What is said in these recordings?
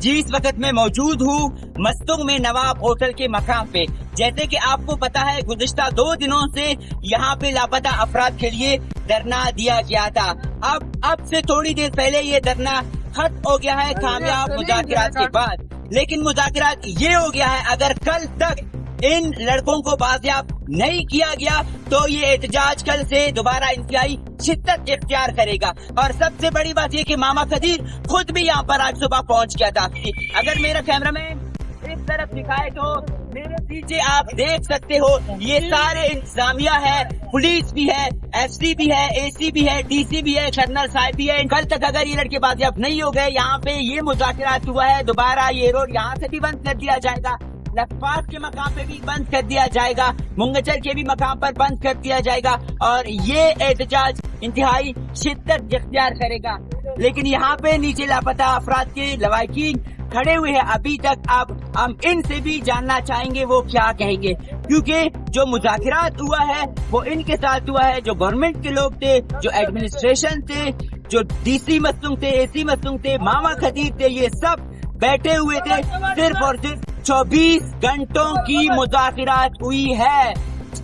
جی اس وقت میں موجود ہوں مستونگ میں نواب ہوٹل کے مقام پہ. جیسے کہ آپ کو پتا ہے گزشتہ 2 دنوں سے یہاں پہ لاپتہ افراد کے لیے دھرنا دیا گیا تھا. اب سے تھوڑی دیر پہلے یہ دھرنا ختم ہو گیا ہے کامیاب مذاکرات کے بعد. لیکن مذاکرات یہ ہو گیا ہے اگر کل تک ان لڑکوں کو بازیاب نہیں کیا گیا تو یہ احتجاج کل سے دوبارہ انتہائی شدت اختیار کرے گا. اور سب سے بڑی بات یہ کہ ماما قدیر خود بھی یہاں پر آج صبح پہنچ گیا تھا. اگر میرا کیمرہ مین اس طرف دکھائے تو میرے پیچھے آپ دیکھ سکتے ہو یہ سارے انتظامیہ ہے, پولیس بھی ہے, ایس سی بھی ہے, اے سی بھی ہے, ڈی سی بھی ہے, کرنل صاحب بھی ہے. کل تک اگر یہ لڑکے بازیاب نہیں ہو گئے یہاں پہ یہ مذاکرات ہوا ہے دوبارہ یہ روڈ یہاں سے بھی بند کر دیا جائے گا, لکھپت کے مقام پہ بھی بند کر دیا جائے گا, منگچر کے بھی مقام پر بند کر دیا جائے گا اور یہ احتجاج انتہائی شدت اختیار کرے گا. لیکن یہااں پہ نیچے لاپتہ افراد کے لواحقین کھڑے ہوئے ہیں ابھی تک. اب ہم ان سے بھی جاننا چاہیں گے وہ کیا کہیں گے, کیونکہ جو مذاکرات ہوا ہے وہ ان کے ساتھ ہوا ہے جو گورنمنٹ کے لوگ تھے, جو ایڈمنسٹریشن تھے, جو ڈی سی مستونگ تھے, اے سی مستونگ تھے, ماما قدیر تھے, یہ سب بیٹھے ہوئے تھے. صرف اور صرف 24 گھنٹوں کی مذاکرات ہوئی ہے.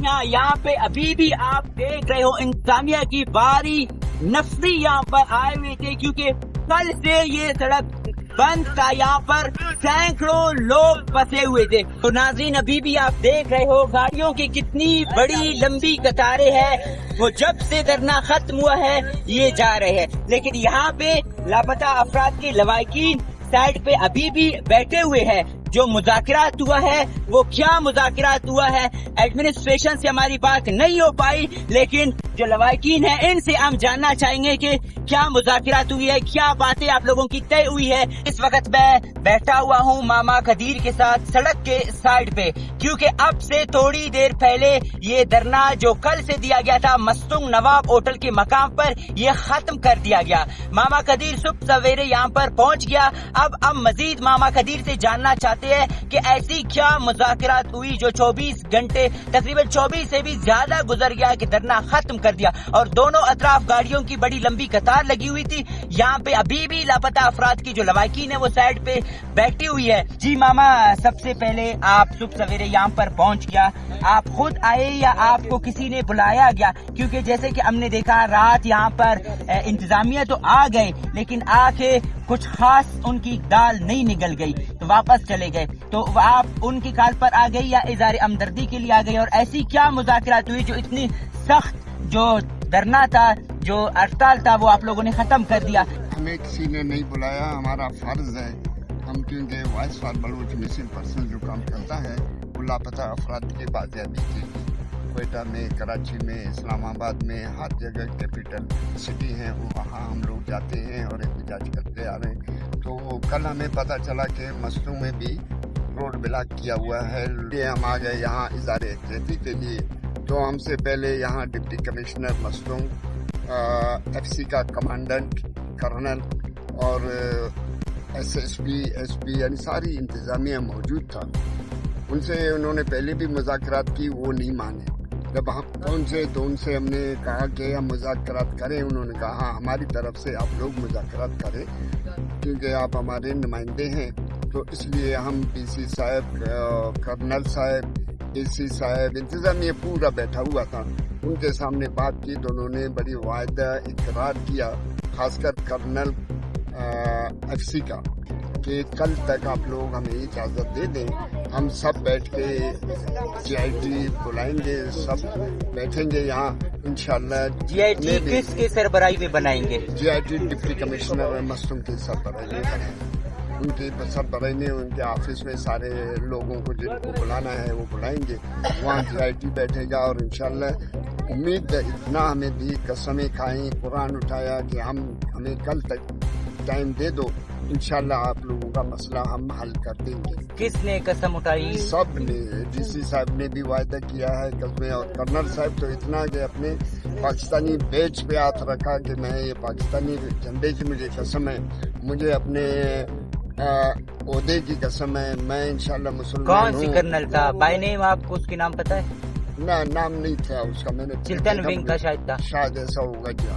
یہاں پہ ابھی بھی آپ دیکھ رہے ہو انتظامیہ کی باری نفری یہاں پر آئے ہوئے تھے کیونکہ کل سے یہ سڑک بند تھا, یہاں پر سینکڑوں لوگ پھنسے ہوئے تھے. تو ناظرین ابھی بھی آپ دیکھ رہے ہو گاڑیوں کی کتنی بڑی لمبی قطاریں ہیں, وہ جب سے دھرنا ختم ہوا ہے یہ جا رہے ہیں. لیکن یہاں پہ لاپتہ افراد کے لواحقین سائڈ پہ ابھی بھی بیٹھے ہوئے ہیں. جو مذاکرات ہوا ہے وہ کیا مذاکرات ہوا ہے, ایڈمنسٹریشن سے ہماری بات نہیں ہو پائی لیکن جو لواحقین ہیں ان سے ہم جاننا چاہیں گے کہ کیا مذاکرات ہوئی ہے, کیا باتیں آپ لوگوں کی طے ہوئی ہے. اس وقت میں بیٹھا ہوا ہوں ماما قدیر کے ساتھ سڑک کے سائڈ پہ کیونکہ اب سے تھوڑی دیر پہلے یہ دھرنا جو کل سے دیا گیا تھا مستونگ نواب ہوٹل کے مقام پر یہ ختم کر دیا گیا. ماما قدیر صبح سویرے یہاں پر پہنچ گیا. اب ہم مزید ماما قدیر سے جاننا چاہتے ہیں کہ ایسی کیا مذاکرات ہوئی جو 24 گھنٹے تقریباً 24 سے بھی زیادہ گزر گیا کہ دھرنا ختم کر دیا اور دونوں اطراف گاڑیوں کی بڑی لمبی قطار لگی ہوئی تھی. یہاں پہ ابھی بھی لاپتہ افراد کی جو لواحقین ہے وہ سائڈ پہ بیٹھی ہوئی ہے. جی ماما, سب سے پہلے آپ صبح سویرے یہاں پر پہنچ گیا, آپ خود آئے یا آپ کو کسی نے بلایا گیا؟ کیونکہ جیسے کہ ہم نے دیکھا رات یہاں پر انتظامیہ تو آ گئے لیکن آ کے کچھ خاص ان کی دال نہیں نکل گئی تو واپس چلے گئے. تو آپ ان کی کال پر آ گئی یا اظہار ہمدردی کے لیے آ گئی؟ اور ایسی کیا مذاکرات ہوئی جو اتنی سخت جو دھرنا تھا جو ہڑتال تھا وہ آپ لوگوں نے ختم کر دیا؟ ہمیں کسی نے نہیں بلایا, ہمارا فرض ہے. ہم کیونکہ voice for Baloch missing person جو کام کرتا ہے وہ لاپتہ افراد کی بازیابی کے لیے کوئٹہ میں, کراچی میں, اسلام آباد میں, ہر جگہ کیپٹل سٹی ہیں وہاں ہم لوگ جاتے ہیں اور احتجاج کرتے آ رہے ہیں. تو کل ہمیں پتہ چلا کہ مستونگ میں بھی روڈ بلاک کیا ہوا ہے. ہم آ گئے یہاں اظہار یکجہتی کے لیے. تو ہم سے پہلے یہاں deputy commissioner Mastung, F C کا کمانڈنٹ, کرنل اور ایس پی یعنی ساری انتظامیہ موجود تھا. ان سے انہوں نے پہلے بھی مذاکرات کی, وہ نہیں مانے. جب ہم پہنچے تو ان سے ہم نے کہا کہ ہم مذاکرات کریں. انہوں نے کہا ہاں ہماری طرف سے آپ لوگ مذاکرات کریں کیونکہ آپ ہمارے نمائندے ہیں. تو اس لیے ہم ڈی سی صاحب, کرنل صاحب, اے سی صاحب, انتظامیہ پورا بیٹھا ہوا تھا. ان کے سامنے بات کی تو انہوں نے بڑی واعدہ اقرار کیا, خاص کر کرنل ایف سی کا, کہ کل تک آپ لوگ ہمیں اجازت دے دیں, ہم سب بیٹھ کے جی آئی ٹی بلائیں گے, سب بیٹھیں گے یہاں انشاءاللہ. جی آئی ٹی کس کے سربراہی میں بنائیں گے؟ J I T deputy commissioner Mastung کے سربراہی میں بنائیں گے. ان کے سربراہی میں ان کے آفس میں سارے لوگوں کو جن کو بلانا ہے وہ بلائیں گے. وہاں جی آئی ٹی بیٹھے گا اور انشاءاللہ امید اتنا ہمیں دی, قسمیں کھائیں, قرآن اٹھایا کہ ہمیں کل تک ٹائم دے دو, انشاءاللہ آپ لوگوں کا مسئلہ ہم حل کر دیں گے. کس نے قسم اٹھائی؟ سب نے. ڈی سی صاحب نے بھی وعدہ کیا ہے قسمیں, اور کرنل صاحب تو اتنا کہ اپنے پاکستانی بیچ پہ ہاتھ رکھا کہ میں یہ پاکستانی جھنڈے کی مجھے قسم ہے, مجھے اپنے عہدے کی قسم ہے, میں انشاءاللہ مسلمان ہوں. کون سی کرنل تھا بائی نیم, آپ کو اس کے نام پتہ ہے؟ نہ نام نہیں تھا اس کا, میں نے چلتن ونگ کا شاید تھا, شاید ایسا ہوگا. کیا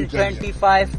N25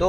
2